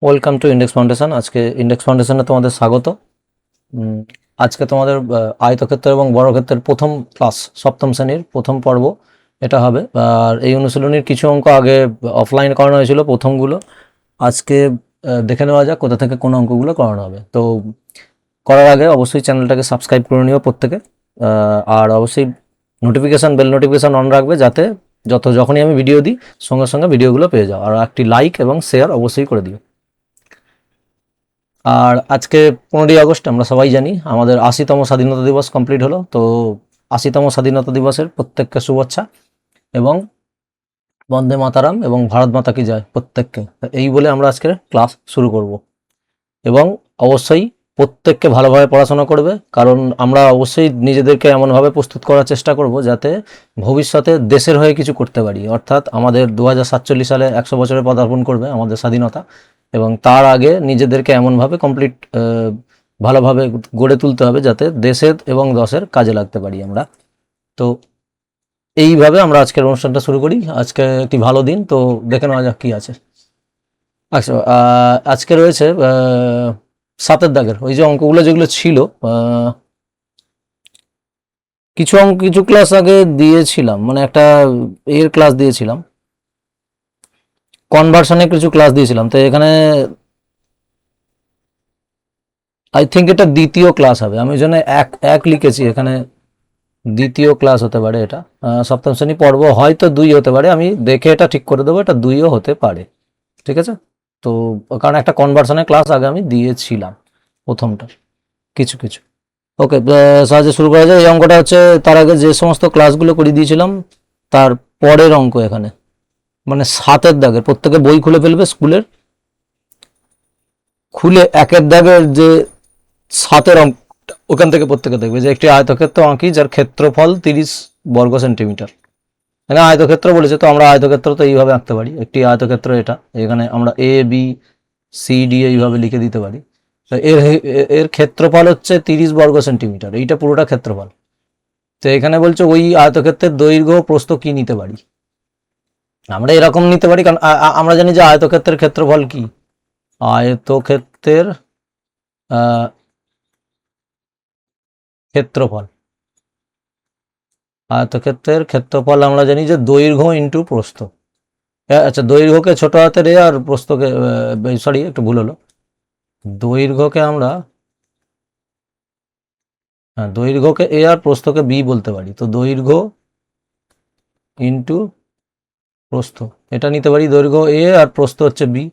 Welcome to index foundation. আজকে index ফাউন্ডেশনে তোমাদের স্বাগত। আজকে তোমাদের আয়তক্ষেত্র এবং বর্গক্ষেত্রের প্রথম ক্লাস, সপ্তম শ্রেণীর প্রথম পর্ব এটা হবে। আর এই অনুশীলনীর কিছু অঙ্ক আগে অফলাইন করানো হয়েছিল, প্রথমগুলো। আজকে দেখে নেওয়া যাক কোথা থেকে কোন অঙ্কগুলো করানো হবে। তো করার আগে অবশ্যই চ্যানেলটাকে সাবস্ক্রাইব করে নিও প্রত্যেকে। আর অবশ্যই বেল নোটিফিকেশান অন রাখবে, যাতে যখনই আমি ভিডিও দিই সঙ্গে সঙ্গে ভিডিওগুলো পেয়ে যাও। আর একটি লাইক এবং শেয়ার অবশ্যই করে দিও। আর আজকে 15ই আগস্ট, আমরা সবাই জানি আমাদের 80তম স্বাধীনতা দিবস কমপ্লিট হলো। তো 80তম স্বাধীনতা দিবসের প্রত্যেককে শুভেচ্ছা এবং বন্দে মাতারাম এবং ভারত মাতা কি জয় প্রত্যেককে। এই বলে আমরা আজকে ক্লাস শুরু করব এবং অবশ্যই প্রত্যেককে ভালোভাবে পড়াশোনা করবে, কারণ আমরা অবশ্যই নিজেদেরকে এমনভাবে প্রস্তুত করার চেষ্টা করব যাতে ভবিষ্যতে দেশের হয়ে কিছু করতে পারি। অর্থাৎ আমাদের 2047 সালে 100 বছরে পদার্পণ করবে আমাদের স্বাধীনতা, এবং তার আগে নিজেদেরকে এমনভাবে ভালোভাবে গড়ে তুলতে হবে যাতে দেশের এবং দশের কাজে লাগতে পারি আমরা। তো এইভাবে আমরা আজকের অনুষ্ঠানটা শুরু করি। আজকে একটি ভালো দিন, তো দেখে নেওয়া যাক কি আছে। আচ্ছা, আজকে রয়েছে 7-এর দাগের ওই যে অঙ্কগুলো যেগুলো ছিল, কিছু ক্লাস আগে দিয়েছিলাম, মানে একটা এর ক্লাস দিয়েছিলাম, কনভার্সনের কিছু ক্লাস দিয়েছিলাম। তো এখানে আই থিঙ্ক এটা দ্বিতীয় ক্লাস হবে, আমি ওই জন্য এক লিখেছি এখানে। দ্বিতীয় ক্লাস হতে পারে এটা, সপ্তম শ্রেণী পর্ব হয়তো 2 হতে পারে, আমি দেখে এটা ঠিক করে দেবো, এটা 2ও হতে পারে। ঠিক আছে, তো কারণ একটা কনভার্সনের ক্লাস আগে আমি দিয়েছিলাম প্রথমটা কিছু কিছু। ওকে, সহজে শুরু করা যায়। এই অঙ্কটা হচ্ছে তার আগে যে সমস্ত ক্লাসগুলো করে দিয়েছিলাম তার পরের অঙ্ক এখানে, মানে 7-এর দাগের। প্রত্যেকে বই খুলে ফেলবে স্কুলের, খুলে 1-এর দাগের যে 7-এর অঙ্ক, ওখান থেকে প্রত্যেকে দেখবে যে একটি আয়তক্ষেত্র আঁকি যার ক্ষেত্রফল 30 বর্গ সেন্টিমিটার। এখানে আয়তক্ষেত্র বলেছে, তো আমরা আয়তক্ষেত্র তো এইভাবে আঁকতে পারি। একটি আয়তক্ষেত্র এটা, এখানে আমরা ABCD এইভাবে লিখে দিতে পারি। এর এর ক্ষেত্রফল হচ্ছে 30 বর্গ সেন্টিমিটার, এইটা পুরোটা ক্ষেত্রফল। তো এখানে বলছে ওই আয়তক্ষেত্রের দৈর্ঘ্য প্রস্থ কি নিতে পারি। আমরা এরকম নিতে পারি, কারণ আমরা জানি যে আয়তক্ষেত্রের ক্ষেত্রফল কি। আয়তক্ষেত্রের ক্ষেত্রফল আয়তক্ষেত্রের ক্ষেত্রফল আমরা জানি যে দৈর্ঘ্য ইন্টু প্রস্থ। আচ্ছা, দৈর্ঘ্যকে ছোট হাতের এ আর প্রস্থকে, সরি একটু ভুল হলো, দৈর্ঘ্যকে আমরা, হ্যাঁ, দৈর্ঘ্যকে এ আর প্রস্থকে বি বলতে পারি। তো দৈর্ঘ্য ইন্টু প্রস্থ এটা নিতে পারি, দৈর্ঘ্য এ আর প্রস্থ হচ্ছে বি।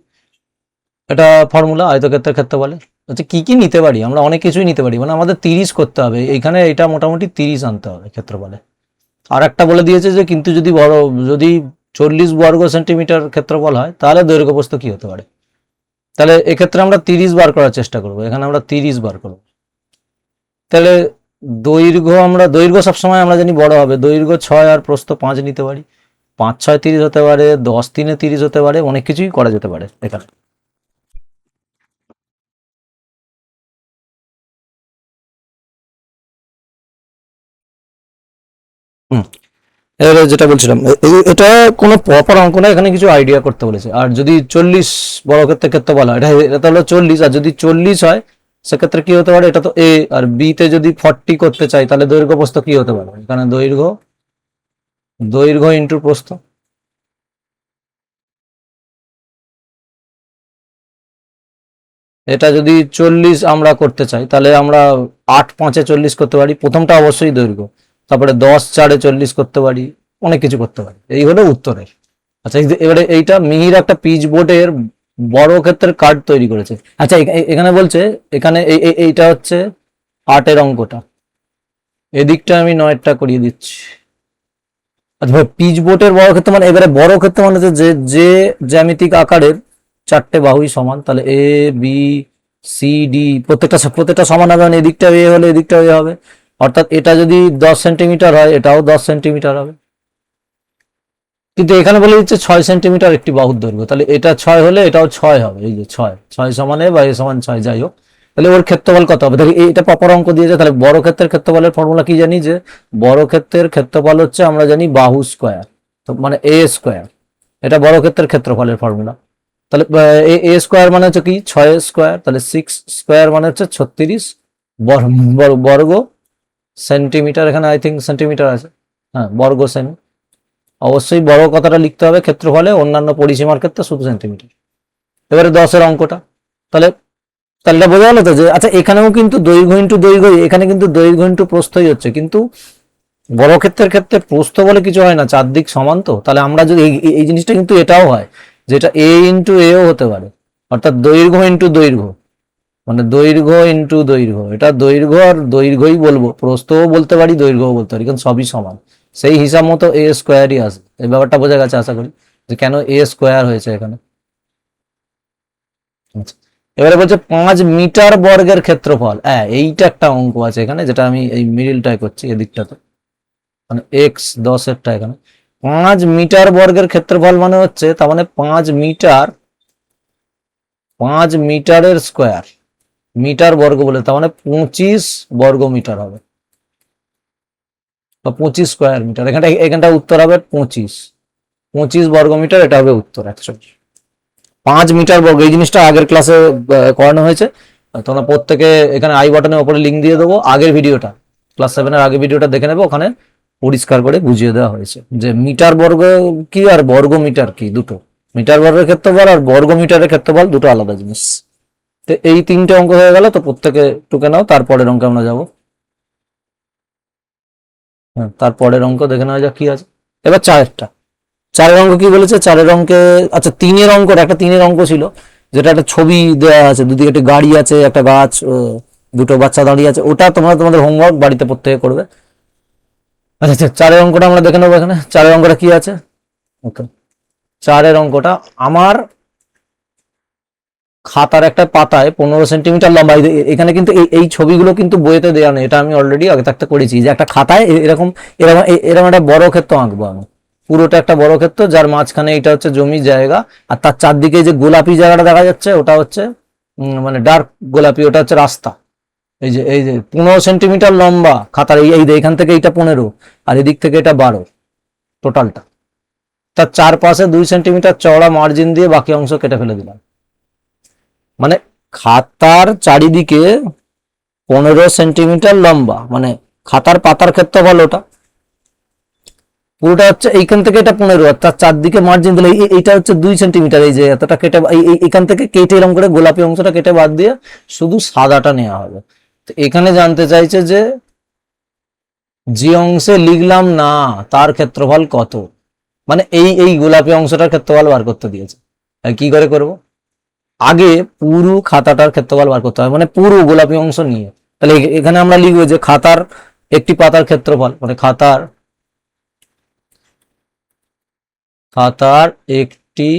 এটা ফর্মুলা আয়তক্ষেত্রের ক্ষেত্রফলে। আচ্ছা, কি কি নিতে পারি আমরা? অনেক কিছুই নিতে পারি, মানে আমাদের 30 করতে হবে এইখানে, এটা মোটামুটি 30 আনতে হবে ক্ষেত্রফলে। আর একটা বলে দিয়েছে যে কিন্তু যদি 40 বর্গ সেন্টিমিটার ক্ষেত্রফল হয় তাহলে দৈর্ঘ্য প্রস্থ কি হতে পারে। তাহলে এক্ষেত্রে আমরা 30 বার করার চেষ্টা করব, এখানে আমরা 30 বার করব। তাহলে দৈর্ঘ্য সবসময় আমরা জানি বড় হবে, দৈর্ঘ্য 6 আর প্রস্থ 5 নিতে পারি। 5 6 30 হতে পারে, 10 3 30 হতে পারে, অনেক কিছুই করা যেতে পারে এখানে। হুম, এবারে যেটা বলছিলাম, এটা কোনো প্রপার অঙ্ক না, এখানে কিছু আইডিয়া করতে বলেছে। আর যদি 40 বর্গক্ষেত্রের ক্ষেত্রে বলা হয়, এটা হলো 40, আর যদি 40 হয় সেক্ষেত্রে কি হতে পারে, এটা তো এ, আর বি তে যদি 40 করতে চাই তাহলে দৈর্ঘ্য প্রস্থ কি হতে পারে। এখানে দৈর্ঘ্য ইন্টু প্রস্থ। এটা যদি 40 আমরা করতে চাই তাহলে আমরা 8 5 40 করতে পারি, প্রথমটা অবশ্যই দৈর্ঘ্য। তারপরে 10 4 40 করতে পারি, অনেক কিছু করতে পারি। এই হলো উত্তরের। আচ্ছা, এবারে এইটা মিহির একটা পিচ বোর্ডের বড় ক্ষেত্রের কার্ড তৈরি করেছে। আচ্ছা, এখানে বলছে, এখানে এইটা হচ্ছে 8-এর অঙ্কটা, এদিকটা আমি 9টা করিয়ে দিচ্ছি। আচ্ছা ভাই, পিচ বোর্ডের বড় ক্ষেত্র মানে, এবারে বড় ক্ষেত্র মানে হচ্ছে যে জ্যামিতিক আকারের 4টে বাহুই সমান, তাহলে ABCD প্রত্যেকটা সমান হবে, মানে এদিকটা এ হলে এদিকটা এ হবে। অর্থাৎ এটা যদি 10 সেন্টিমিটার হয় এটাও 10 সেন্টিমিটার হবে। কিন্তু এখানে বলে দিচ্ছে 6 সেন্টিমিটার একটি বাহুর দৈর্ঘ্য, তাহলে এটা 6 হলে এটাও 6 হবে। এই যে 6 সমানে বা এ সমান 6, যাই হোক, তাহলে ওর ক্ষেত্রফল কত হবে? দেখো এটা প্রপার অঙ্ক দিয়েছে। তাহলে বড় ক্ষেত্রের ক্ষেত্রফলের ফর্মুলা কি জানি, যে বড় ক্ষেত্রের ক্ষেত্রফল হচ্ছে আমরা জানি বাহু স্কোয়ার, তো মানে এ স্কোয়ার। এটা বড় ক্ষেত্রের ক্ষেত্রফলের ফর্মুলা। তাহলে এ স্কোয়ার মানে হচ্ছে কি 6 স্কোয়ার, তাহলে 6 স্কোয়ার মানে হচ্ছে 36 বর্গ সেন্টিমিটার, এখানে আই থিঙ্ক সেন্টিমিটার আছে, হ্যাঁ বর্গ সেমি। অবশ্যই বড় কথাটা লিখতে হবে ক্ষেত্রফলে, অন্যান্য পরিসীমার ক্ষেত্রে শুধু সেন্টিমিটার। এবারে 10-এর অঙ্কটা, তাহলে তাহলে এটা বোঝা গেলো তো যে আচ্ছা এখানেও কিন্তু দৈর্ঘ্য ইন্টু দৈর্ঘ্য, এখানে কিন্তু দৈর্ঘ্য ইন্টু প্রস্থই হচ্ছে, কিন্তু বর্গক্ষেত্রের ক্ষেত্রে প্রস্থ বলে কিছু হয় না, চারদিক সমান তো। তাহলে আমরা যদি এই জিনিসটা কিন্তু এটাও হয়, যেটা এ ইন্টু এও হতে পারে, অর্থাৎ দৈর্ঘ্য ইন্টু দৈর্ঘ্য, মানে দৈর্ঘ্য ইন্টু দৈর্ঘ্য, এটা দৈর্ঘ্য আর দৈর্ঘ্যই বলবো, প্রস্থও বলতে পারি দৈর্ঘ্যও বলতে পারি, কিন্তু সবই সমান। সেই হিসাব মতো এ স্কোয়ারই আসবে। এই ব্যাপারটা বোঝা গেছে আশা করি, যে কেন এ স্কোয়ার হয়েছে এখানে। আচ্ছা, এবারে বলছে 5 মিটার বর্গের ক্ষেত্রফল। হ্যাঁ, এইটা একটা অঙ্ক আছে এখানে, যেটা আমি এই মিডিলটায় করছি এদিকটাতে, মানে এক্স 10-এরটা এখানে। 5 মিটার বর্গের ক্ষেত্রফল মানে হচ্ছে, তার মানে 5 মিটার, 5 মিটারের স্কোয়ার, মিটার বর্গ বলে, তার মানে 25 বর্গ মিটার হবে, বা 25 স্কোয়ার মিটার। এখানটা উত্তর হবে 25 বর্গ মিটার, এটা হবে উত্তর অ্যাকচুয়ালি। 5 মিটার বর্গ, এই জিনিসটা আগের ক্লাসে করানো হয়েছে, তোমরা প্রত্যেকে এখানে আই বাটনের উপরে লিঙ্ক দিয়ে দেবো, আগের ভিডিওটা, ক্লাস 7-এর আগের ভিডিওটা দেখে নেবে, ওখানে পরিষ্কার করে বুঝিয়ে দেওয়া হয়েছে যে মিটার বর্গ কি আর বর্গ মিটার কি, দুটো। মিটার বর্গের ক্ষেত্রফল আর বর্গ মিটারের ক্ষেত্রফল দুটো আলাদা জিনিস। তো এই 3টে অঙ্ক হয়ে গেল, তো প্রত্যেকে টুকে নাও, তারপরের অঙ্কে আমরা যাবো। হ্যাঁ, তারপরের অঙ্ক দেখে নেওয়া যাক কি আছে। এবার 4-এরটা, 4-এর অঙ্ক কি বলেছে 4-এর অঙ্কে, আচ্ছা 3-এর অঙ্ক, একটা 3-এর অঙ্ক ছিল, যেটা একটা ছবি দেওয়া আছে, দুদিকে একটা গাড়ি আছে, একটা গাছ, দুটো বাচ্চা দাঁড়িয়ে আছে, ওটা তোমরা তোমাদের হোমওয়ার্ক বাড়িতে প্রত্যেকে করবে। আচ্ছা আচ্ছা, 4-এর অঙ্কটা আমরা দেখে নেবো এখানে। 4-এর অঙ্কটা কি আছে, ওকে। 4-এর অঙ্কটা, আমার খাতার একটা পাতায় 15 সেন্টিমিটার লম্বা, এখানে কিন্তু এই ছবিগুলো কিন্তু বইতে দেওয়া নেই, এটা আমি অলরেডি আগে থাকতে করেছি, যে একটা খাতায় এরকম এরকম এরকম একটা বড় ক্ষেত্র আঁকবো আমি, পুরোটা একটা বড় ক্ষেত্র, যার মাঝখানে এটা হচ্ছে জমির জায়গা, আর তার চারদিকে যে গোলাপি জায়গাটা দেখা যাচ্ছে ওটা হচ্ছে মানে ডার্ক গোলাপি, ওটা হচ্ছে রাস্তা। এই যে 15 সেন্টিমিটার লম্বা খাতার, এখান থেকে এইটা 15, আর এদিক থেকে এটা 12, টোটালটা। তার চারপাশে 2 সেন্টিমিটার চওড়া মার্জিন দিয়ে বাকি অংশ কেটে ফেলে দিলাম। মানে খাতার চারিদিকে 15 সেন্টিমিটার লম্বা, মানে খাতার পাতার ক্ষেত্রফল ওটা, পুরোটা হচ্ছে এইখান থেকে এটা 15, আর তার চারদিকে মার্জিন দিলে এইটা হচ্ছে 2 সেন্টিমিটার, এই যে এতটা কেটে, এইখান থেকে কেটে এরকম করে গোলাপি অংশটা কেটে বাদ দিয়ে শুধু সাদাটা নেওয়া হবে। তো এখানে জানতে চাইছে যে অংশে লিখলাম না তার ক্ষেত্রফল কত, মানে এই গোলাপি অংশটার ক্ষেত্রফল বার করতে দিয়েছে। কি করে করব, আগে পুরো খাতাটার ক্ষেত্রফল বার করতে হবে, মানে পুরো গোলাপি অংশ নিয়ে। তাহলে এখানে আমরা লিখবো যে খাতার একটি পাতার ক্ষেত্রফল, মানে খাতার একটি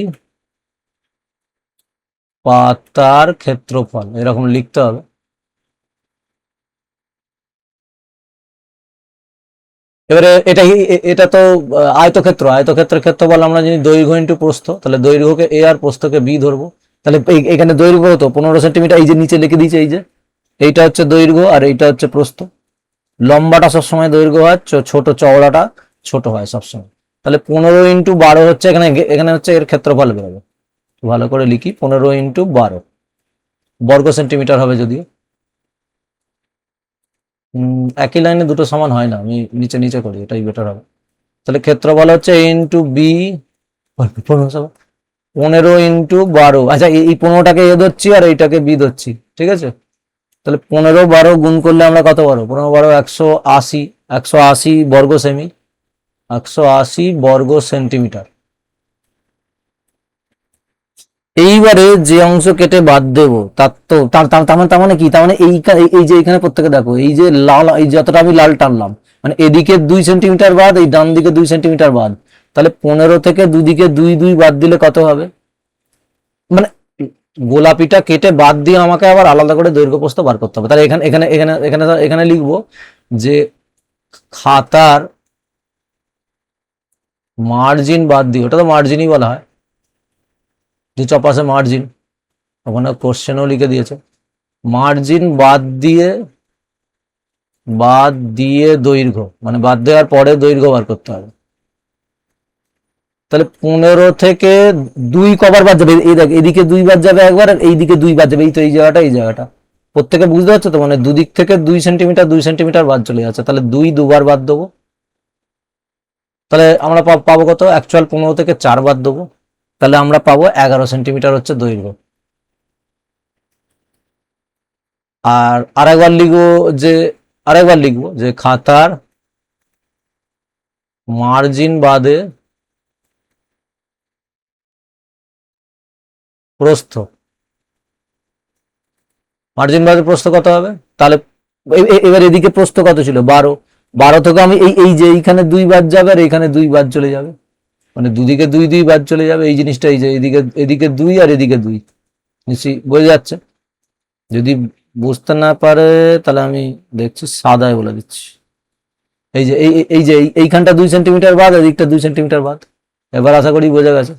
পাতার ক্ষেত্রফল, এরকম লিখতে হবে। এবারে এটা তো আয়তক্ষেত্রের ক্ষেত্রফল আমরা জানি দৈর্ঘ্য ইন্টু প্রস্থ, তাহলে দৈর্ঘ্যকে এ আর প্রস্থকে বি ধরবো। তাহলে এখানে দৈর্ঘ্য তো 15 সেন্টিমিটার, এই যে নিচে লিখে দিয়েছে, এই যে এইটা হচ্ছে দৈর্ঘ্য আর এইটা হচ্ছে প্রস্থ। লম্বাটা সবসময় দৈর্ঘ্য হয়, ছোট চওড়াটা ছোট হয় সবসময়। তাহলে 15 × 12 হচ্ছে, এখানে হচ্ছে এর ক্ষেত্রফল বেরোবে। ভালো করে লিখি, 15 × 12 বর্গ সেন্টিমিটার হবে যদিও। একই লাইনে দুটো সমান হয় না, আমি নিচে নিচে করি, এটাই বেটার হবে। তাহলে ক্ষেত্রফল হচ্ছে a ইন্টু বি, 15 × 12, আচ্ছা এই 15টাকে এ ধরছি আর এইটাকে বি ধরছি, ঠিক আছে। তাহলে 15-12 গুণ করলে আমরা কত পারো, 15-12 180, 180 বর্গ সেমি, 180 বর্গ সেন্টিমিটার। এইবারে যে অংশ কেটে বাদ দেবো তার তো তার মানে কি, তার মানে এই যে এখানে প্রত্যেকে দেখো, এই যে লাল, এই যতটা আমি লাল টানলাম, মানে এদিকে 2 সেন্টিমিটার বাদ, এই ডান দিকে 2 সেন্টিমিটার বাদ, তাহলে 15 থেকে দুদিকে 2 বাদ দিলে কত হবে, মানে গোলাপিটা কেটে বাদ দিয়ে আমাকে আবার আলাদা করে দৈর্ঘ্য প্রস্থ বার করতে হবে। তাহলে এখানে এখানে এখানে এখানে এখানে লিখবো যে খাতার মার্জিন বাদ দিয়ে, ওটা তো মার্জিনই বলা হয়, যে চপাশে মার্জিন, ওখানে কোশ্চেনও লিখে দিয়েছে, মার্জিন বাদ দিয়ে দৈর্ঘ্য, মানে বাদ দেওয়ার পরে দৈর্ঘ্য বার করতে হবে। তাহলে 15 থেকে 2 কবার বাদ যাবে, এই দেখ এদিকে 2 বাদ যাবে একবার, আর এইদিকে 2 বাদ যাবে, এই তো এই জায়গাটা এই জায়গাটা প্রত্যেকে বুঝতে পারছো তো, মানে দুদিক থেকে 2 সেন্টিমিটার 2 সেন্টিমিটার বাদ চলে যাচ্ছে, তাহলে 2 দুবার বাদ দেবো। তাহলে আমরা পাবো কত, অ্যাকচুয়াল 15 থেকে 4 বাদ দেবো, তাহলে আমরা পাবো 11 সেন্টিমিটার হচ্ছে দৈর্ঘ্য। আর যে আরেকবার লিখবো যে খাতার মার্জিন বাদে প্রস্থ, মার্জিন বাদে প্রস্থ কত হবে, তাহলে এবার এদিকে প্রস্থ কত ছিল 12, 12 থেকে আমি এই যে এইখানে 2 বাদ যাবে আর এইখানে 2 বাদ চলে যাবে, মানে দুদিকে 2 2 বাদ চলে যাবে, এই জিনিসটা এই যে এদিকে 2 আর এদিকে 2, নিশ্চয়ই বোঝা যাচ্ছে। যদি বুঝতে না পারে তাহলে আমি দেখছি সাদায় বলে দিচ্ছি, এই যে এই যে এইখানটা 2 সেন্টিমিটার বাদ, এদিকটা 2 সেন্টিমিটার বাদ, এবার আশা করি বোঝা গেছে।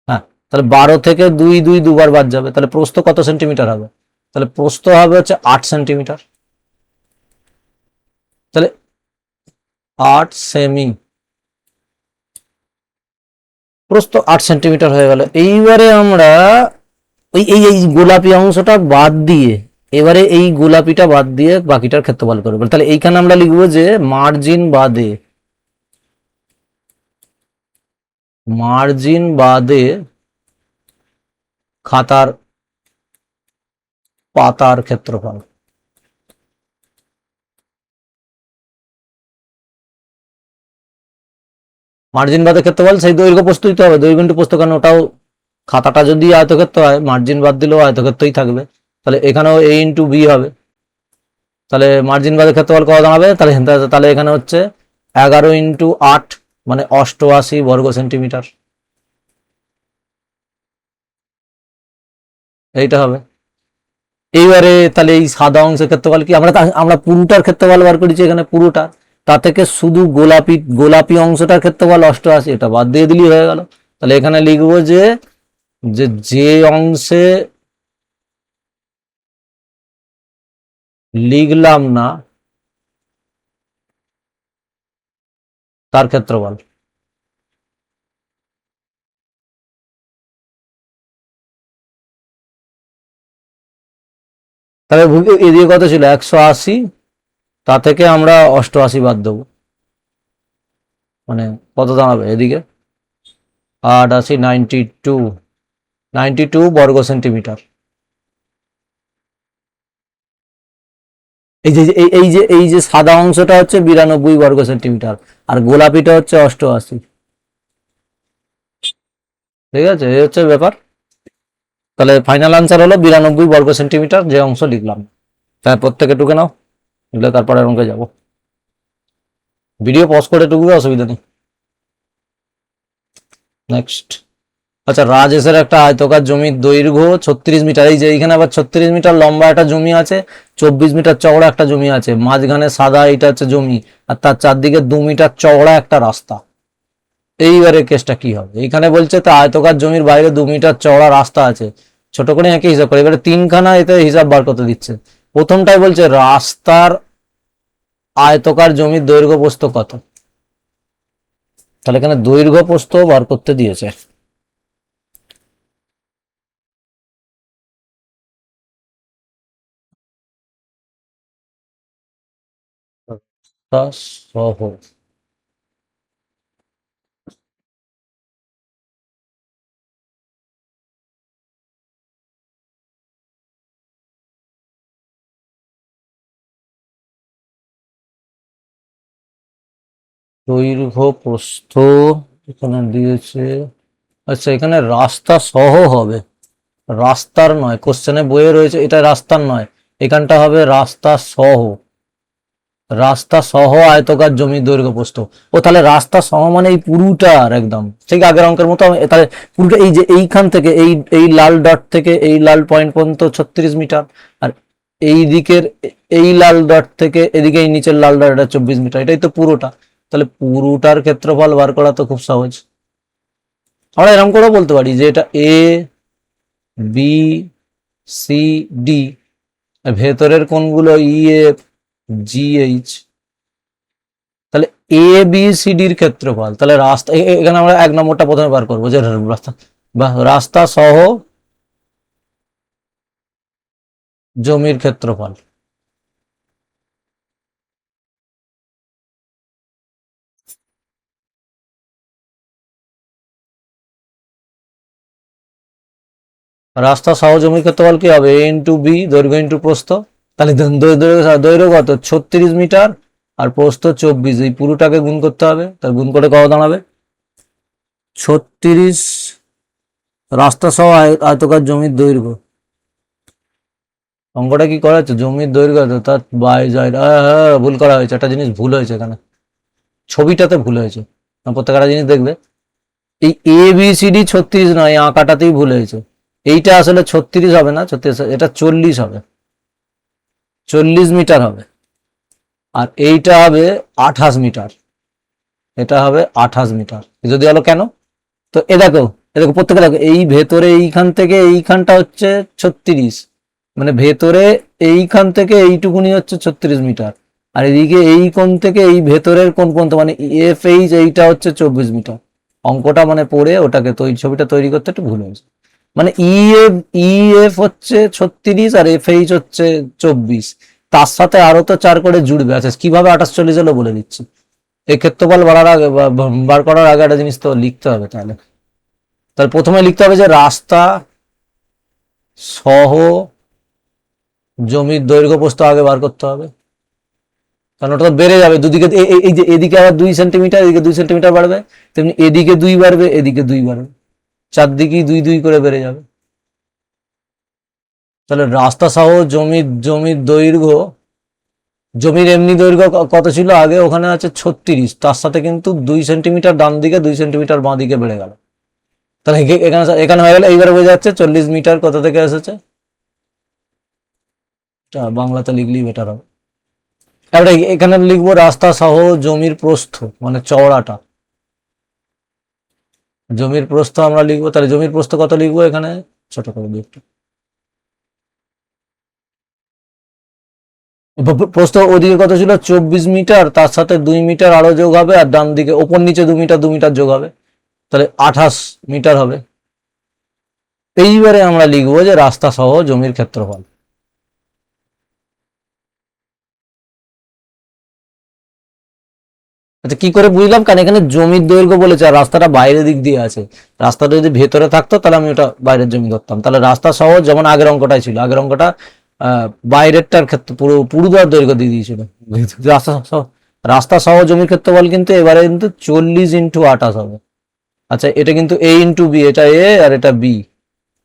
হ্যাঁ, তাহলে 12 থেকে 2 2 দুবার বাদ যাবে, তাহলে প্রস্থ কত সেন্টিমিটার হবে, তাহলে প্রস্থ হবে হচ্ছে 8 সেন্টিমিটার, তাহলে 8 সেমি, প্রস্থ 8 সেন্টিমিটার হয়ে গেল। এইবারে আমরা এই গোলাপি অংশটা বাদ দিয়ে, এবারে এই গোলাপিটা বাদ দিয়ে বাকিটার ক্ষেত্রফল করবো, তাহলে এইখানে আমরা লিখবো যে মার্জিন বাদে খাতার পাতার ক্ষেত্রফল। মার্জিন বাদে ক্ষেত্রফল সেই দৈর্ঘ্য প্রস্থ দিতে হবে, দৈর্ঘ্য ইন্টু প্রস্থ, কারণ ওটাও খাতাটা যদি আয়তক্ষেত্র হয় মার্জিন বাদ দিলেও আয়তক্ষেত্রই থাকবে, তাহলে এখানেও a ইন্টু বি হবে। তাহলে মার্জিন বাদে ক্ষেত্রফল কত দাঁড়াবে, তাহলে এখানে হচ্ছে 11 ইন্টু 8, মানে 88 বর্গ সেন্টিমিটার, এইটা হবে। এইবারে তাহলে এই সাদা অংশের ক্ষেত্রফল কি, আমরা পুরোটার ক্ষেত্রফল বার করেছি এখানে, পুরোটা, তা থেকে শুধু গোলাপি অংশটার ক্ষেত্রফল 88, এটা বাদ দিয়ে দিলেই হয়ে গেল। তাহলে এখানে লিখবো যে যে অংশে লিখলাম না তার ক্ষেত্রফল। তাহলে এদিকে কত ছিল 180, তা থেকে আমরা 88 বাদ দেবো, মানে কত দাঁড়াবে এদিকে 88, 92 বর্গ সেন্টিমিটার। এই যে সাদা অংশটা হচ্ছে 92 বর্গ সেন্টিমিটার, আর গোলাপিটা হচ্ছে 88, ঠিক আছে, এই হচ্ছে ব্যাপার। তাহলে ফাইনাল আনসার হলো 92 বর্গ সেন্টিমিটার, যে অংশ লিখলাম। তাই প্রত্যেকে টুকে নাও, নিলে তারপরে অঙ্কে যাবো, ভিডিও পজ করে টুকবে, অসুবিধা নেই। নেক্সট, আচ্ছা, রাজেশের একটা আয়তকার জমির দৈর্ঘ্য 36 মিটার, এই যে এইখানে আবার 36 মিটার লম্বা একটা জমি আছে, 24 মিটার চওড়া একটা জমি আছে, মাঝখানে সাদা এটা হচ্ছে জমি, আর তার চারদিকে 2 মিটার চওড়া একটা রাস্তা। এইবারে কেসটা কি হবে, এইখানে বলছে তো আয়তকার জমির বাইরে 2 মিটার চওড়া রাস্তা আছে, ছোট করে একই হিসাব করে, এবারে তিনখানা এতে হিসাব বার করতে দিচ্ছে। প্রথমটাই বলছে রাস্তার আয়তকার জমির দৈর্ঘ্য প্রস্থ কত, তাহলে এখানে দৈর্ঘ্য প্রস্থ বার করতে দিয়েছে। সহ দৈর্ঘ্য প্রস্থ এখানে দিয়েছে, আচ্ছা এখানে রাস্তা সহ হবে, রাস্তার নয়, কোশ্চেনে বইয়ে রয়েছে এটা রাস্তার নয়, এখানটা হবে রাস্তা সহ, রাস্তা সহ আয়তকার জমির দৈর্ঘ্য প্রস্থ। ও তাহলে রাস্তা সহ মানে এই পুরুটার একদম ঠিক আগের অঙ্কের মতো, তাহলে পুরোটা এই যে এইখান থেকে এই লাল ডট থেকে এই লাল পয়েন্ট পর্যন্ত 36 মিটার, আর এই দিকের এই লাল ডট থেকে এদিকে এই নিচের লাল ডট, এটা 24 মিটার, এটাই তো পুরোটা। তাহলে পুরোটার ক্ষেত্রফল বার করা তো খুব সহজ, আমরা এরকম করে বলতে পারি যে এটা এ বি সি ডি, ভেতরের কোণগুলো ই এফ জি এইচ, তাহলে এ বি সি ডির ক্ষেত্রফল, তাহলে রাস্তা এখানে আমরা 1 নম্বরটা প্রথমে বার করবো যে রাস্তা বা রাস্তা সহ জমির ক্ষেত্রফল। রাস্তা সহ জমির ক্ষেত্রফল কি হবে? এ ইন্টু বি, দৈর্ঘ্য ইন্টু প্রস্থ। তাহলে দৈর্ঘ্য কত? 36 মিটার, আর প্রস্থ 24। এই পুরোটাকে গুণ করতে হবে, তাহলে গুণ করে কত দাঁড়াবে? 36 রাস্তা সহ আয়তকার জমির দৈর্ঘ্য। অঙ্কটা কি করা হচ্ছে? জমির দৈর্ঘ্য তো তার বাই যায়, ভুল করা হয়েছে, একটা জিনিস ভুল হয়েছে এখানে, ছবিটাতে ভুল হয়েছে। প্রত্যেকটা জিনিস দেখবে, এই এ বি সি ডি 36 নয়, এই আঁকাটাতেই ভুল হয়েছে। এইটা আসলে 36 হবে না, 36, এটা 40 হবে, 40 মিটার হবে। আর এইটা হবে 28 মিটার, এটা হবে 28 মিটার। যদি হলো কেন? তো এ দেখো প্রত্যেকে দেখো, এই ভেতরে এইখান থেকে এইখানটা হচ্ছে 36, মানে ভেতরে এইখান থেকে এইটুকুনি হচ্ছে 36 মিটার, আর এদিকে এই কোণ থেকে এই ভেতরের কোণ পর্যন্ত মানে এফ এইচ এইটা হচ্ছে 24 মিটার। অঙ্কটা মানে পড়ে ওটাকে ছবিটা তৈরি করতে একটু ভুল হয়েছে। মানে ই এফ হচ্ছে 36 আর এফ এইচ হচ্ছে 24, তার সাথে আরো তো 4 করে জুড়বে। আচ্ছা কিভাবে 28 চল্লিশ হলো বলে দিচ্ছি। এই ক্ষেত্রফল বাড়ার আগে বার করার আগে একটা জিনিস তো লিখতে হবে। তাহলে তাহলে প্রথমে লিখতে হবে যে রাস্তা সহ জমির দৈর্ঘ্য প্রস্থ আগে বার করতে হবে, কারণ ওটা তো বেড়ে যাবে দুদিকে। এই যে এদিকে আবার 2 সেন্টিমিটার, এদিকে 2 সেন্টিমিটার বাড়বে, তেমনি এদিকে 2 বাড়বে, এদিকে 2 বাড়বে, চারদিকেই 2 2 করে বেড়ে যাবে। তাহলে রাস্তা সহ জমির দৈর্ঘ্য, জমির এমনি দৈর্ঘ্য কত ছিল আগে? ওখানে আছে 36, তার সাথে কিন্তু 2 সেন্টিমিটার ডান দিকে, 2 সেন্টিমিটার বাঁ দিকে বেড়ে গেল। তাহলে এখানে এখানে হয়ে গেল। এইবারে বোঝা যাচ্ছে 40 মিটার কোথা থেকে এসেছে। বাংলাতে লিখলেই বেটার হবে। এবারে এখানে লিখবো রাস্তা সহ জমির প্রস্থ, মানে চওড়াটা, জমির প্রস্থ আমরা লিখবো। তাহলে জমির প্রস্থ কত লিখবো? এখানে ছোট করে দিই একটু। প্রস্থ ওদিকে কত ছিল? 24 মিটার, তার সাথে 2 মিটার আরো যোগ হবে, আর ডান দিকে ওপর নিচে 2 মিটার 2 মিটার যোগ হবে, তাহলে 28 মিটার হবে। এইবারে আমরা লিখবো যে রাস্তা সহ জমির ক্ষেত্রফল। আচ্ছা কি করে বুঝলাম? কারণ এখানে জমির দৈর্ঘ্য বলেছে আর রাস্তাটা বাইরের দিক দিয়ে আছে। রাস্তাটা যদি ভেতরে থাকতো তাহলে আমি ওটা বাইরের জমি ধরতাম। তাহলে রাস্তা সহ, যেমন আগের অঙ্কটাই ছিল, আগের অঙ্কটা বাইরেরটার ক্ষেত্রে পুরো দৈর্ঘ্য দিয়ে দিয়েছিল। রাস্তা সহ রাস্তা সহ জমির ক্ষেত্রফল কিন্তু এবারে কিন্তু 40 × 28 হবে। আচ্ছা এটা কিন্তু এ ইন্টু বি, এটা এ আর এটা বি,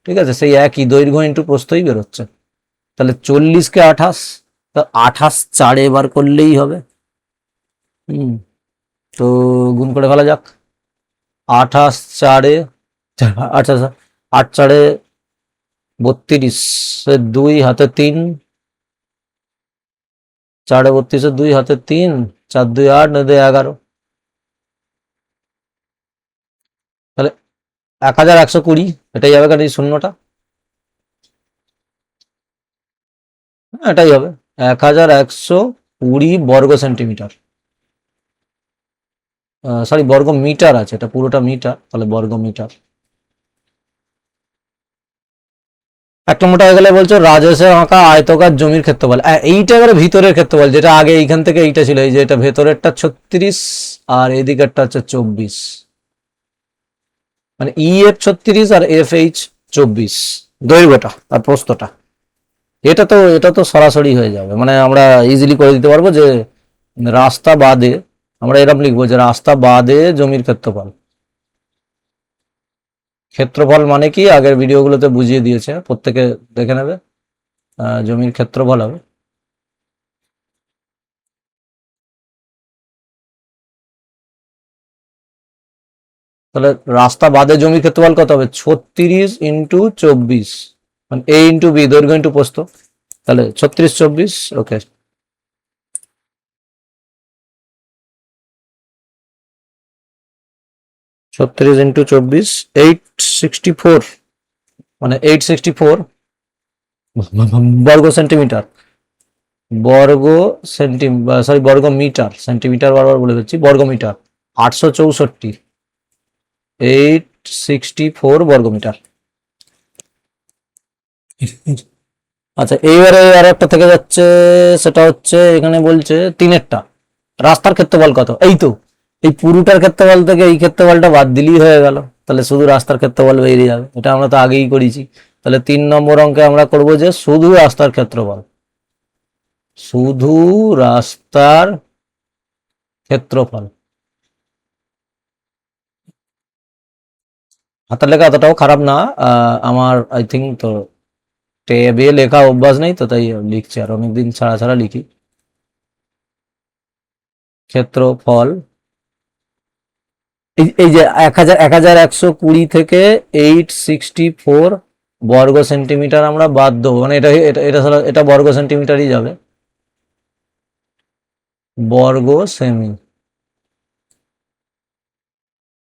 ঠিক আছে, সেই একই দৈর্ঘ্য ইন্টু প্রস্থই বেরোচ্ছে। তাহলে 40 কে 28, তা 28 চারে বার করলেই হবে। হুম, তো গুণ করে ফেলা যাক। 28 চারে, আচ্ছা আচ্ছা, 8 চারে 32, 2 হাতে 3, 4 32, 2 হাতে 3, 4 2 8, 9 2 11, তাহলে 1120, এটাই হবে, কারণ এই শূন্যটা, এটাই হবে 1120 বর্গ সেন্টিমিটার। সরি, বর্গ মিটার আছে, এটা পুরোটা মিটার, তাহলে বর্গ মিটার। 1 নম্বরটা হয়ে গেলে বলছো রাজেশের আঁকা আয়তকার জমির ক্ষেত্রফল। এইটা এবারে ভিতরের ক্ষেত্রফল, যেটা আগে এইখান থেকে এইটা ছিল, এই যে এটা ভেতরেরটা 36 আর এদিকেরটা হচ্ছে 24, মানে এফ 36 আর এফ এইচ 24, দৈর্ঘ্যটা আর প্রস্থটা। এটা তো সরাসরি হয়ে যাবে, মানে আমরা ইজিলি করে দিতে পারবো যে রাস্তা বাদে, আমরা এরকম লিখবো যে রাস্তা বাদে জমির ক্ষেত্রফল। ক্ষেত্রফল মানে কি আগের ভিডিওগুলোতে বুঝিয়ে দিয়েছে, প্রত্যেকে দেখে নেবে। জমির ক্ষেত্রফল হবে, তাহলে রাস্তা বাদে জমির ক্ষেত্রফল কত হবে? 36 × 24, মানে এ ইন্টু বি, দৈর্ঘ্য ইন্টু প্রস্থ, তাহলে 36 24, ওকে। 36 × 24, 864, মানে 864 বর্গ সেন্টিমিটার। বর্গ সরি বর্গ মিটার, সেন্টিমিটার বারবার বলে দিচ্ছি, বর্গ মিটার 864, 864 বর্গ মিটার। আচ্ছা এইবারে আর একটা থেকে যাচ্ছে, সেটা হচ্ছে এখানে বলছে তিনেরটা রাস্তার ক্ষেত্রফল কত। এই তো এই পুরোটার ক্ষেত্রফল থেকে এই ক্ষেত্রফলটা বাদ দিলেই হয়ে গেল, তাহলে শুধু রাস্তার ক্ষেত্রফল বেরিয়ে যাবে। এটা আমরা তো আগেই করেছি। তাহলে 3 নম্বর অঙ্কে আমরা করব যে শুধু রাস্তার ক্ষেত্রফল, শুধু রাস্তার ক্ষেত্রফল। হাতের লেখা এতটাও খারাপ না, আমার আই থিঙ্ক তো ট্যাবে লেখা অভ্যাস নেই তো, তাই লিখছি, আর অনেকদিন ছাড়া ছাড়া লিখি। ক্ষেত্রফল এই যে 1120 থেকে 864 বর্গ সেন্টিমিটার আমরা বাদ দেবো, মানে এটা এটা এটা এটা বর্গ সেন্টিমিটারই যাবে, বর্গ সেমি।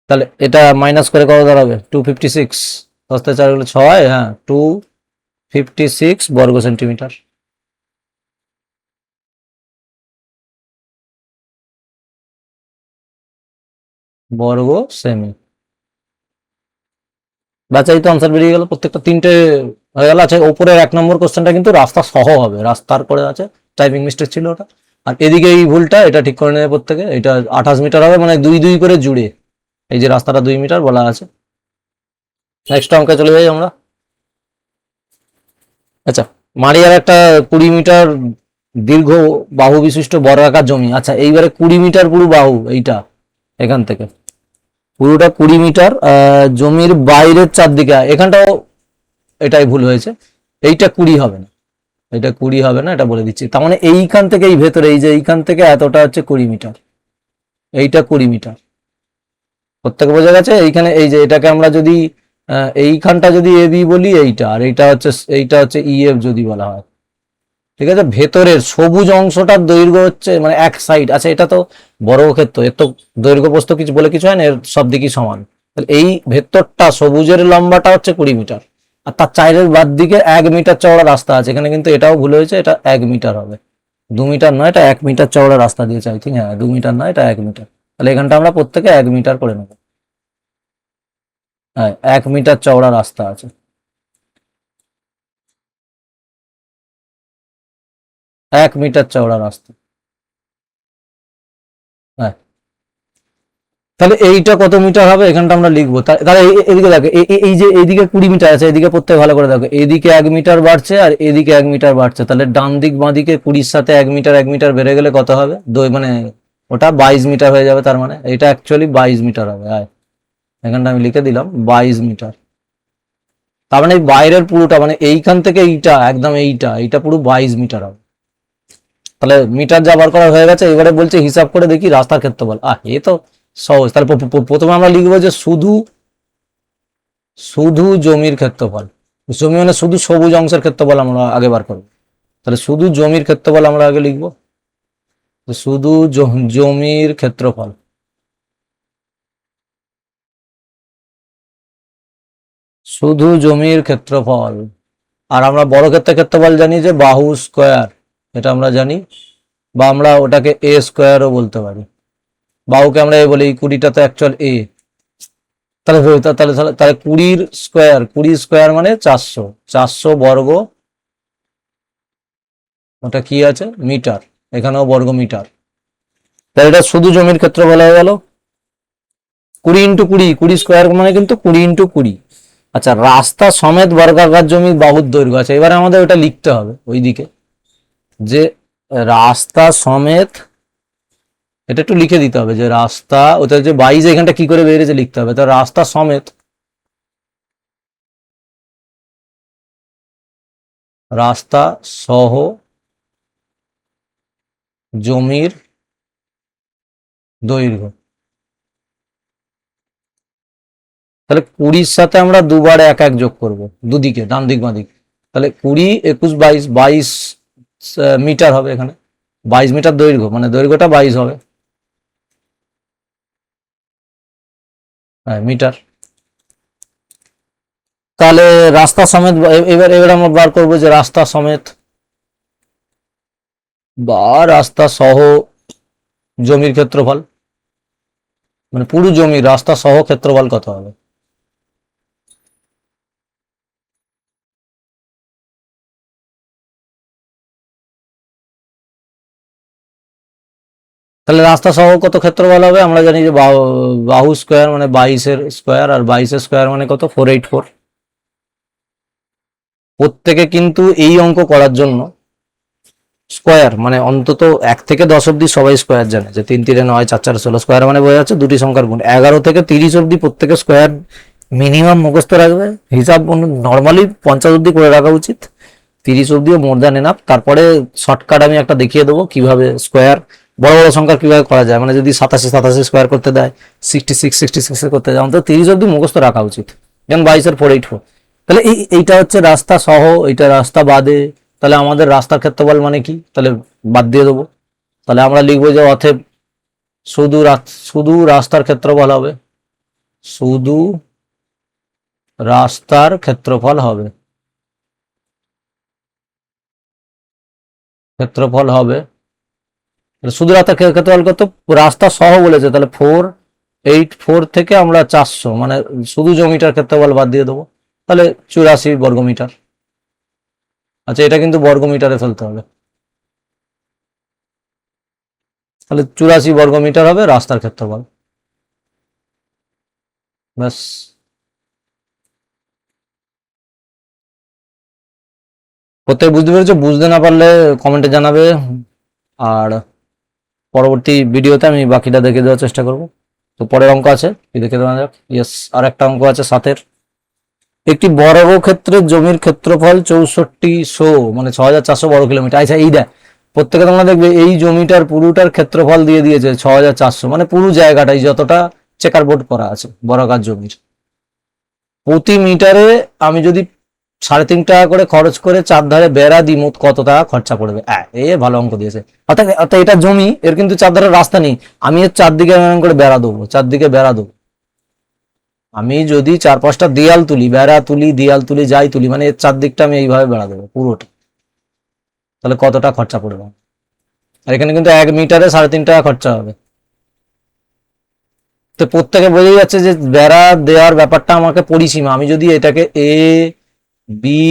তাহলে এটা মাইনাস করে কত দাঁড়াবে? 256, 10 4 6, হ্যাঁ 256 বর্গ সেন্টিমিটার। বর্গ সেমি। বাচ্চাই তো আনসার বেরিয়ে গেল, প্রত্যেকটা তিনটে হয়ে গেল। আচ্ছা ওপরের 1 নম্বর কোশ্চেনটা কিন্তু রাস্তা সহ হবে, রাস্তার করে আছে, টাইপিং মিস্টেক ছিল ওটা। আর এদিকে এই ভুলটা এটা ঠিক করে নেবে প্রত্যেকে, এটা 28 মিটার হবে, মানে 2 2 করে জুড়ে, এই যে রাস্তাটা 2 মিটার বলা আছে। নেক্সট অঙ্কে চলে যাই আমরা। আচ্ছা মারিয়ার একটা 20 মিটার দীর্ঘ বাহু বিশিষ্ট বর্গাকার জমি। আচ্ছা এইবারে 20 মিটার পুরো বাহু, এইটা এখান থেকে পুরোটা 20 মিটার, জমির বাইরের চারদিকে, এখানটাও এটাই ভুল হয়েছে, এইটা 20 হবে না, এটা 20 হবে না, এটা বলে দিচ্ছি। তার মানে এইখান থেকে এই ভেতরে, এই যে এইখান থেকে এতটা হচ্ছে 20 মিটার, এইটা 20 মিটার। প্রত্যেকে বোঝা গেছে? এইখানে এই যে এটাকে আমরা যদি এইখানটা যদি এ বি বলি, এইটা, আর এইটা হচ্ছে ই এফ যদি বলা হয়, ঠিক আছে। ভেতরের সবুজ অংশটার দৈর্ঘ্য হচ্ছে মানে এক সাইড, আচ্ছা এটা তো বর্গক্ষেত্র, এর তো দৈর্ঘ্য প্রস্থ কিছু বলে কিছু হয় না, এর সব দিকই সমান। তাহলে এই ভেতরটা সবুজের লম্বাটা হচ্ছে 20 মিটার, আর তার চাইরের বাদ দিকে 1 মিটার চওড়া রাস্তা আছে, এখানে কিন্তু এটাও ভুল হয়েছে, এটা 1 মিটার হবে, 2 মিটার নয়, এটা 1 মিটার চওড়া রাস্তা দিয়েছে আই থিঙ্ক, হ্যাঁ 2 মিটার নয়, এটা 1 মিটার। তাহলে এখানটা আমরা প্রত্যেকে 1 মিটার করে নেবো। হ্যাঁ 1 মিটার চওড়া রাস্তা আছে, 1 মিটার চওড়া রাস্তা। হ্যাঁ তাহলে এইটা কত মিটার হবে এখানটা আমরা লিখবো। তাহলে এদিকে দেখো, এই যে এইদিকে 20 মিটার আছে, এদিকে প্রত্যেক ভালো করে দেখো, এদিকে 1 মিটার বাড়ছে আর এদিকে 1 মিটার বাড়ছে, তাহলে ডান দিক বাঁ দিকে 20-র সাথে 1 মিটার 1 মিটার বেড়ে গেলে কত হবে? মানে ওটা 22 মিটার হয়ে যাবে, তার মানে এটা অ্যাকচুয়ালি 22 মিটার হবে। এখানটা আমি লিখে দিলাম 22 মিটার। তার মানে এই বাইরের পুরোটা, মানে এইখান থেকে এইটা একদম এইটা এইটা পুরো 22 মিটার হবে। তাহলে মিটার যা বার করা হয়ে গেছে, এবারে বলছে হিসাব করে দেখি রাস্তার ক্ষেত্রফল। এ তো সহজ। তাহলে প্রথমে আমরা লিখবো যে শুধু শুধু জমির ক্ষেত্রফল, জমি মানে শুধু সবুজ অংশের ক্ষেত্রফল আমরা আগে বার করবো। তাহলে শুধু জমির ক্ষেত্রফল আমরা আগে লিখবো, শুধু জমির ক্ষেত্রফল, শুধু জমির ক্ষেত্রফল। আর আমরা বর্গক্ষেত্রের ক্ষেত্রফল জানি যে বাহু স্কোয়ার, এটা আমরা জানি, বা আমরা ওটাকে এ স্কোয়ারও বলতে পারি। বাহুকে আমরা এ বলি, 20টা তো অ্যাকচুয়াল এ। তাহলে তাহলে তাহলে তাহলে 20 স্কোয়ার, 20 স্কোয়ার মানে 400, 400 বর্গ, ওটা কি আছে মিটার, এখানেও বর্গ মিটার। তাহলে এটা শুধু জমির ক্ষেত্রফল হয়ে গেল 20 × 20, 20 স্কোয়ার মানে কিন্তু 20 × 20। আচ্ছা রাস্তা সমেত বর্গাকার জমি বাহুর দৈর্ঘ্য আছে, এবারে আমাদের ওটা লিখতে হবে ওইদিকে, যে রাস্তা সমেত, এটা একটু লিখে দিতে হবে যে রাস্তা, ওটা যে 22 এখানটা কি করে বেরিয়েছে লিখতে হবে। তো রাস্তা সমেত, রাস্তা সহ জমির দৈর্ঘ্য। তাহলে 20-র সাথে আমরা দুবার 1 1 যোগ করব, দুদিকে ডান দিক বাঁ দিক। তাহলে 20 21 22, 22 মিটার হবে এখানে, 22 মিটার দৈর্ঘ্য, মানে দৈর্ঘ্যটা 22 হবে, হ্যাঁ মিটার। তাহলে রাস্তা সমেত, এবার এবার আমরা বার করবো যে রাস্তা সমেত, বা রাস্তা সহ জমির ক্ষেত্রফল, মানে পুরো জমি রাস্তা সহ ক্ষেত্রফল কত হবে? তাহলে রাস্তা সহ কত ক্ষেত্রফল হবে? আমরা জানি যে বাহু স্কোয়ার মানে 22-এর স্কোয়ার, আর 22-এর স্কোয়ার মানে কত? 484। প্রত্যেকে কিন্তু এই অঙ্ক করার জন্য স্কোয়ার মানে অন্তত 1 থেকে 10 অব্দি সবাই স্কোয়ার জানে, যে 3 3 9 4 4 16 স্কোয়ার মানে বোঝা যাচ্ছে দুটি সংখ্যার গুণ। 11 থেকে 30 অব্দি প্রত্যেকে স্কোয়ার মিনিমাম মুখস্থ রাখবে। হিসাব নর্মালি 50 অব্দি করে রাখা উচিত, 30 অব্দিও মোর দ্যান এনাফ। তারপরে শর্টকাট আমি একটা দেখিয়ে দেবো কিভাবে স্কোয়ার বড় বড় সংখ্যা কিভাবে করা যায়। মানে যদি 87 স্কোয়ার করতে দেয়, 66 করতে দেয়, অন্তত 30 অব্দি মুখস্থ রাখা উচিত। যেমন 22-এর 484। তাহলে এইটা হচ্ছে রাস্তা সহ, এইটা রাস্তা বাদে। তাহলে আমাদের রাস্তার ক্ষেত্রফল মানে কি? তাহলে বাদ দিয়ে দেবো। তাহলে আমরা লিখবো যে অতএব শুধু রাস্তার ক্ষেত্রফল হবে, শুধু রাস্তার ক্ষেত্রফল হবে, ক্ষেত্রফল হবে। শুধু রাস্তার ক্ষেত্রফল কত? রাস্তা সহ বলেছে, তাহলে 484 থেকে আমরা 400 মানে শুধু জমিটার ক্ষেত্রফল বাদ দিয়ে দেবো, তাহলে 84 বর্গমিটার। আচ্ছা, এটা কিন্তু বর্গমিটারে ফেলতে হবে। তাহলে 84 বর্গমিটার হবে রাস্তার ক্ষেত্রফল। ব্যাস। প্রত্যেক বুঝতে পেরেছো? বুঝতে না পারলে কমেন্টে জানাবে, আর পরবর্তী ভিডিওতে আমি বাকিটা দেখে দেওয়ার চেষ্টা করব। তো পরের অঙ্ক আছে, কি দেখে দেওয়া যাক। ইয়েস, আর একটা অঙ্ক আছে 7-এর। একটি বর্গক্ষেত্রের জমির ক্ষেত্রফল 6400 মানে 6400 বর্গ কিলোমিটার। আচ্ছা, এই দেখ, প্রত্যেকে তোমরা দেখবে এই জমিটার পুরোটার ক্ষেত্রফল দিয়ে দিয়েছে 6400, মানে পুরো জায়গাটাই যতটা চেকার বোর্ড করা আছে বর্গাকার জমির। প্রতি মিটারে আমি যদি 3.5 টাকা করে খরচ করে চারধারে বেড়া দিই, মোট কত টাকা খরচা পড়বে? ভালো অঙ্ক দিয়েছে। অর্থাৎ অর্থাৎ এটা জমি, এর কিন্তু চারধারে রাস্তা নেই, আমি এর চারদিকে এরকম করে বেড়া দেবো, চারদিকে বেড়া দেবো। আমি যদি 4-5টা দেয়াল তুলি, বেড়া তুলি, দেয়াল তুলি, যাই তুলি, মানে এর চারদিকটা আমি এইভাবে বেড়া দেবো পুরোটা। তাহলে কতটা খরচা পড়বে? আর এখানে কিন্তু 1 মিটারে 3.5 টাকা খরচা হবে। তো প্রত্যেকে বোঝা যাচ্ছে যে বেড়া দেওয়ার ব্যাপারটা আমাকে পরিসীমা। আমি যদি এটাকে বি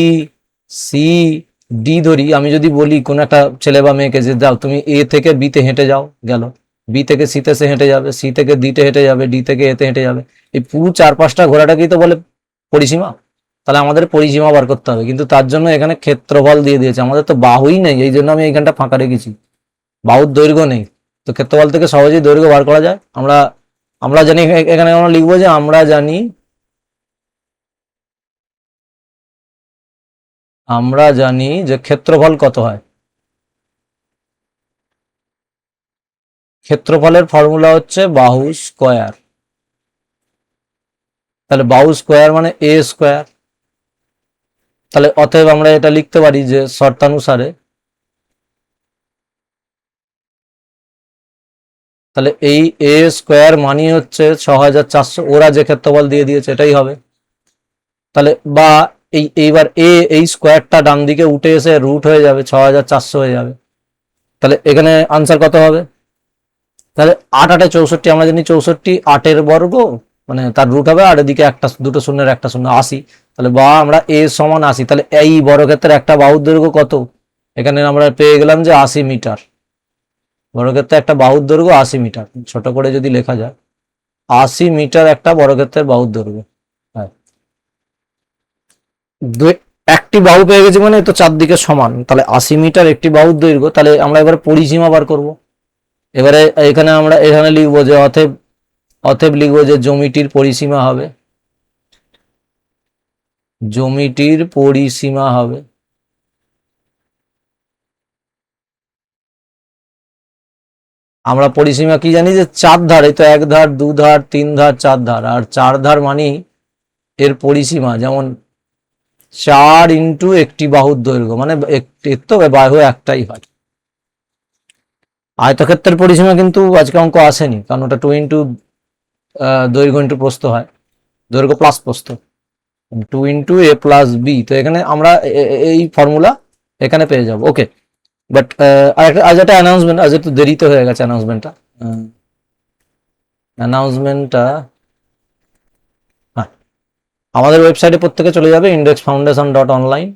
সি ডি ধরি, আমি যদি বলি কোন একটা ছেলে বা মেয়েকে যে যাও তুমি থেকে বিতে হেঁটে যাও, গেল। বি থেকে সিতে সে হেঁটে যাবে, সি থেকে ডিতে হেঁটে যাবে, ডি থেকে এতে হেঁটে যাবে। এই পুরো 4-5টা ঘোরাটাকেই তো বলে পরিসীমা। তাহলে আমাদের পরিসীমা বার করতে হবে, কিন্তু তার জন্য এখানে ক্ষেত্রফল দিয়ে দিয়েছে। আমাদের তো বাহুই নেই, এই জন্য আমি এইখানটা ফাঁকা রেখেছি, বাহুর দৈর্ঘ্য নেই। তো ক্ষেত্রফল থেকে সহজেই দৈর্ঘ্য বার করা যায়। আমরা আমরা জানি, এখানে আমরা লিখবো যে আমরা জানি যে ক্ষেত্রফল কত হয়। ক্ষেত্রফলের ফর্মুলা হচ্ছে বাহু স্কোয়ার। তাহলে বাহু স্কোয়ার মানে স্কোয়ার। তাহলে অতএব আমরা এটা লিখতে পারি যে শর্তানুসারে, তাহলে এই স্কোয়ার মানি হচ্ছে 6400, ওরা যে ক্ষেত্রফল দিয়ে দিয়েছে এটাই হবে। তাহলে বা এইবার এই স্কোয়ারটা ডান দিকে উঠে এসে রুট হয়ে যাবে, 6400 হয়ে যাবে। তাহলে এখানে আনসার কত হবে? তাহলে 8 8 64, আমরা জানি 64 8-এর বর্গ, মানে তার রুট হবে, আর এদিকে একটা দুটো শূন্যের একটা শূন্য 80। তাহলে বা আমরা সমান 80। তাহলে এই বর্গক্ষেত্রের একটা বাহুর দৈর্ঘ্য কত? এখানে আমরা পেয়ে গেলাম যে 80 মিটার। বর্গক্ষেত্রে একটা বাহুর দৈর্ঘ্য 80 মিটার। ছোট করে যদি লেখা যায়, 80 মিটার একটা বর্গক্ষেত্রের বাহুর দৈর্ঘ্য। হ্যাঁ, একটি বাহু পেয়ে গেছি মানে তো চারদিকে সমান, তাহলে 80 মিটার একটি বাহুর দৈর্ঘ্য। তাহলে আমরা এবার পরিসীমা বার করব। এবারে এখানে আমরা এখানে লিখবো যে অতএব অতএব লিখবো যে জমিটির পরিসীমা হবে। আমরা পরিসীমা কি জানি যে 4 ধার, এই তো 1 ধার 2 ধার 3 ধার 4 ধার, আর 4 ধার মানি এর পরিসীমা, যেমন 4 × একটি বাহুর দৈর্ঘ্য, মানে এর তো বাহু একটাই হয়। আয়তক্ষেত্রের পরিসীমা কিন্তু আজকে অঙ্ক আসেনি, কারণ ওটা 2 × দৈর্ঘ্য ইন্টু প্রস্থ হয়, দৈর্ঘ্য প্লাস প্রস্থ, 2 × a + b। তো এখানে আমরা এই ফর্মুলা এখানে পেয়ে যাব। ওকে, বাট আজ একটা অ্যানাউন্সমেন্ট, আজ একটু দেরিতে হয়ে গেছে অ্যানাউন্সমেন্টটা। অ্যানাউন্সমেন্টটা হ্যাঁ, আমাদের ওয়েবসাইটে প্রত্যেকে চলে যাবে indexfoundation.online,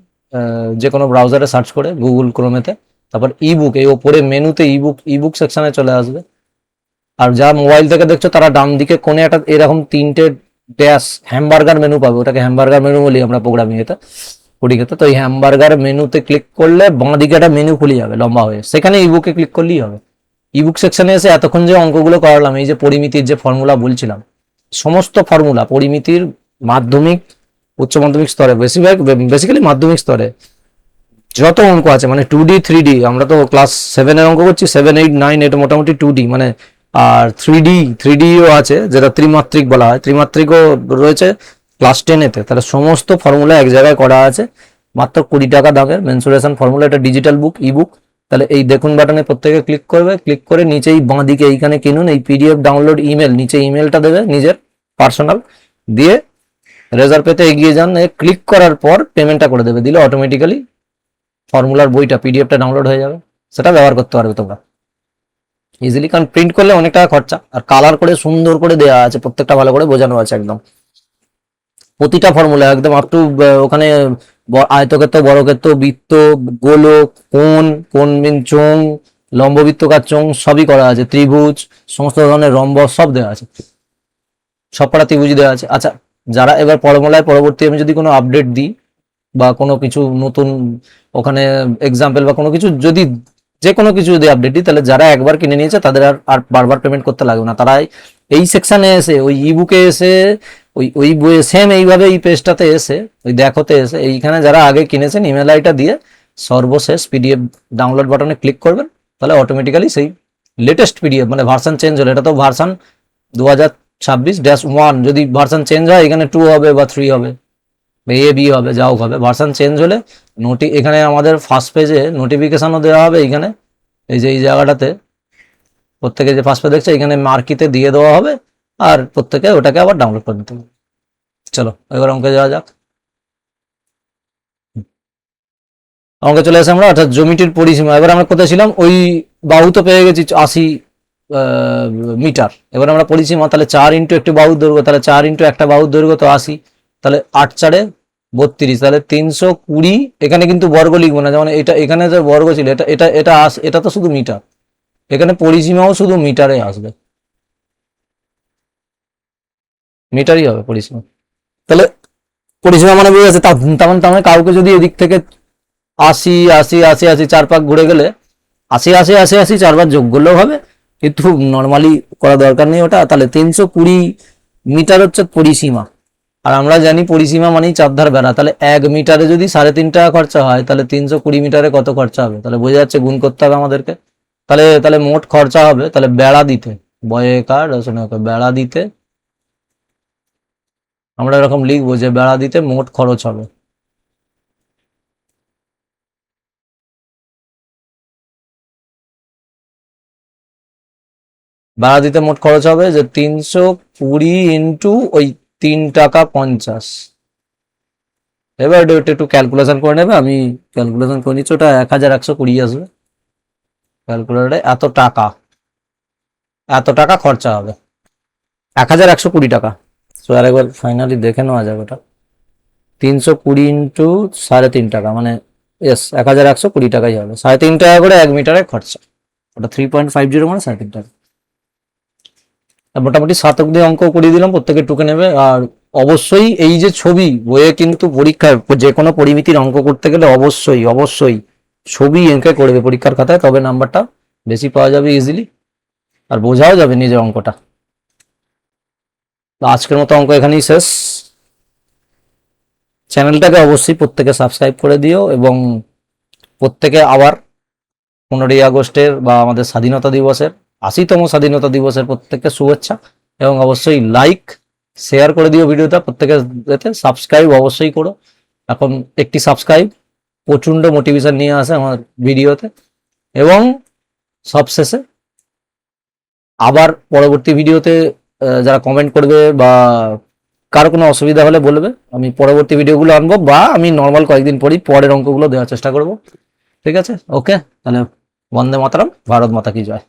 যে কোনো ব্রাউজারে সার্চ করে গুগল ক্রোমেতে, তারপর ইবুক এই ওপরে মেনুতে ইবুক সেকশনে চলে আসবে। আর যা মোবাইল থেকে দেখছো তারা ডান দিকে কোণে একটা এরকম তিনটে ড্যাশ হ্যামবার্গার মেনু পাবে, ওটাকে হ্যামবার্গার মেনু বলি আমরা প্রোগ্রামিং এতে, কোডিংতে। তো এই হ্যামবার্গার মেনুতে ক্লিক করলে বাঁ দিকে একটা মেনু খুলে যাবে লম্বা হয়ে, সেখানে ইবুকে ক্লিক করলেই হবে। ইবুক সেকশনে এসে এতক্ষণ যে অঙ্কগুলো করালাম, এই যে পরিমিতির যে ফর্মুলা বলছিলাম, সমস্ত ফর্মুলা পরিমিতির মাধ্যমিক উচ্চ মাধ্যমিক স্তরে, বেসিক্যালি মাধ্যমিক স্তরে যত অঙ্ক আছে, মানে 2D 3D, আমরা তো ক্লাস 7-এর অঙ্ক করছি, 7 8 9, এটা মোটামুটি 2D মানে। আর 3Dও আছে, যেটা ত্রিমাত্রিক বলা হয়, ত্রিমাত্রিকও রয়েছে ক্লাস 10-এতে। তাহলে সমস্ত ফর্মুলা এক জায়গায় করা আছে, মাত্র 20 টাকা দামের মেনসুরেশন ফর্মুলা। এটা ডিজিটাল বুক, ইবুক। তাহলে এই দেখুন বাটনে প্রত্যেকে ক্লিক করবে, ক্লিক করে নিচেই বাঁ দিকে এইখানে কিনুন, এই পিডিএফ ডাউনলোড ইমেল, নিচে ইমেলটা দেবে নিজের পার্সোনাল, দিয়ে রেজাল্ট পেতে এগিয়ে যান। ক্লিক করার পর পেমেন্টটা করে দেবে, দিলে অটোমেটিক্যালি ফর্মুলার বইটা পিডিএফটা ডাউনলোড হয়ে যাবে, সেটা ব্যবহার করতে পারবে তোমরা ইজিলি। কারণ প্রিন্ট করলে অনেক টাকা খরচা, আর কালার করে সুন্দর করে দেওয়া আছে, প্রত্যেকটা ভালো করে বোঝানো আছে একদম, প্রতিটা ফর্মুলা একদম আপ টু। ওখানে আয়তক্ষেত্র, বর্গক্ষেত্র, বৃত্ত, গোলক, কোণ মিন চোং, লম্ববৃত্তকার চোং সবই করা আছে, ত্রিভুজ, সমস্ত ধরনের রম্বস সব দেওয়া আছে, সব কটা ত্রিভুজ দেওয়া আছে। আচ্ছা, যারা এবার ফর্মুলায় পরবর্তী আমি যদি কোনো আপডেট দিই বা কোনো কিছু নতুন ওখানে এক্সাম্পল বা কোনো কিছু যদি, যে কোনো কিছু যদি আপডেট দিই, তাহলে যারা একবার কিনে নিয়েছে তাদের আর বারবার পেমেন্ট করতে লাগবে না। তারা এই সেকশনে এসে, ওই ইবুকে এসে, ওই বইয়ে সেম এইভাবে এই পেজটাতে এসে, ওই দেখোতে এসে, এইখানে যারা আগে কিনেছেন ইমেল আইটা দিয়ে সর্বশেষ পিডিএফ ডাউনলোড বাটনে ক্লিক করবেন, তাহলে অটোমেটিক্যালি সেই লেটেস্ট পিডিএফ, মানে ভার্সন চেঞ্জ হলে, এটা তো ভার্সন 2026-1, যদি ভার্সন চেঞ্জ হয় এখানে 2 হবে বা 3 হবে, বি হবে, যাও হবে, ভার্সন চেঞ্জ হলে এখানে আমাদের ফার্স্ট পেজে নোটিফিকেশনও দেওয়া হবে। এইখানে এই যে এই জায়গাটাতে প্রত্যেকে যে ফার্স্ট পেজ দেখছে, এখানে মার্কিতে দিয়ে দেওয়া হবে, আর প্রত্যেকে ওটাকে আবার ডাউনলোড করে নিতে হবে। চলো এবার অঙ্কে যাওয়া যাক। অঙ্কে চলে আসে আমরা, অর্থাৎ জমিটির পরিসীমা। এবার আমরা কোথায় ছিলাম, ওই বাহু তো পেয়ে গেছি 80 মিটার। এবার আমরা পরিসীমা, তাহলে 4 ইন্টু একটি বাহুর দৈর্ঘ্য, তাহলে 4 ইন্টু একটা বাহুর দৈর্ঘ্য তো 80, তাহলে 8 4 32, তাহলে 320। এখানে কিন্তু বর্গ লিখবো না, যেমন এটা এখানে যে বর্গ ছিল, এটা তো শুধু মিটার, এখানে পরিসীমাও শুধু মিটারে আসবে, মিটারই হবে পরিসীমা। তাহলে পরিসীমা মানে বুঝে আছে, তার মানে কাউকে যদি এদিক থেকে 80 80 80 80 4 পাক ঘুরে গেলে 80 80 80 80 4 বার যোগ করলেও হবে, কিন্তু নর্মালি করা দরকার নেই ওটা। তাহলে 320 মিটার হচ্ছে পরিসীমা। আর আমরা জানি পরিসীমা মানেই চারধার বেড়া, তাহলে 1 মিটারে যদি 3.5 টাকা খরচা হয়, তাহলে 320 মিটারে কত খরচা হবে, তাহলে বোঝা যাচ্ছে, গুণ করতে হবে আমাদেরকে। তাহলে তাহলে মোট খরচা হবে, তাহলে বেড়া দিতে, বয়েকার বেড়া দিতে আমরা এরকম লিখবো যে বেড়া দিতে মোট খরচ হবে, বেড়া দিতে মোট খরচ হবে যে 320 ইন্টু ওই 3 টাকা 50। এবার এটা একটু ক্যালকুলেশন করে নেবে, আমি ক্যালকুলেশন করে নিচ্ছি, ওটা 1120 আসবে ক্যালকুলেটারে। এত টাকা খরচা হবে, 1120 টাকা। তো আর একবার ফাইনালি দেখে নেওয়া যাবে ওটা, 320 ইন্টু 3.5 টাকা, মানে ইয়েস 1120 টাকাই হবে। 3.5 টাকা করে 1 মিটারের খরচা, ওটা 3.50 মানে 3.5 টাকা। মোটামুটি 7 অব্দি অঙ্ক করিয়ে দিলাম, প্রত্যেকে টুকে নেবে। আর অবশ্যই এই যে ছবি বইয়ে, কিন্তু পরীক্ষায় যে কোনো পরিমিতির অঙ্ক করতে গেলে অবশ্যই অবশ্যই ছবি এঁকে করবে পরীক্ষার খাতায়, তবে নাম্বারটা বেশি পাওয়া যাবে ইজিলি, আর বোঝাও যাবে নিজের অঙ্কটা। তো আজকের মতো অঙ্ক এখানেই শেষ। চ্যানেলটাকে অবশ্যই প্রত্যেকে সাবস্ক্রাইব করে দিও, এবং প্রত্যেকে আবার 15ই আগস্টের বা আমাদের স্বাধীনতা দিবসের 80তম স্বাধীনতা দিবসের প্রত্যেককে শুভেচ্ছা, এবং অবশ্যই লাইক শেয়ার করে দিও ভিডিওটা প্রত্যেকে, এতে সাবস্ক্রাইব অবশ্যই করো। এখন একটি সাবস্ক্রাইব প্রচণ্ড মোটিভেশন নিয়ে আসে আমার ভিডিওতে। এবং সবশেষে আবার পরবর্তী ভিডিওতে যারা কমেন্ট করবে বা কারো কোনো অসুবিধা হলে বলবে, আমি পরবর্তী ভিডিওগুলো আনবো, বা আমি নর্মাল কয়েকদিন পরের অঙ্কগুলো দেওয়ার চেষ্টা করব। ঠিক আছে, ওকে, তাহলে বন্দে মাতরম, ভারত মাতা কি জয়।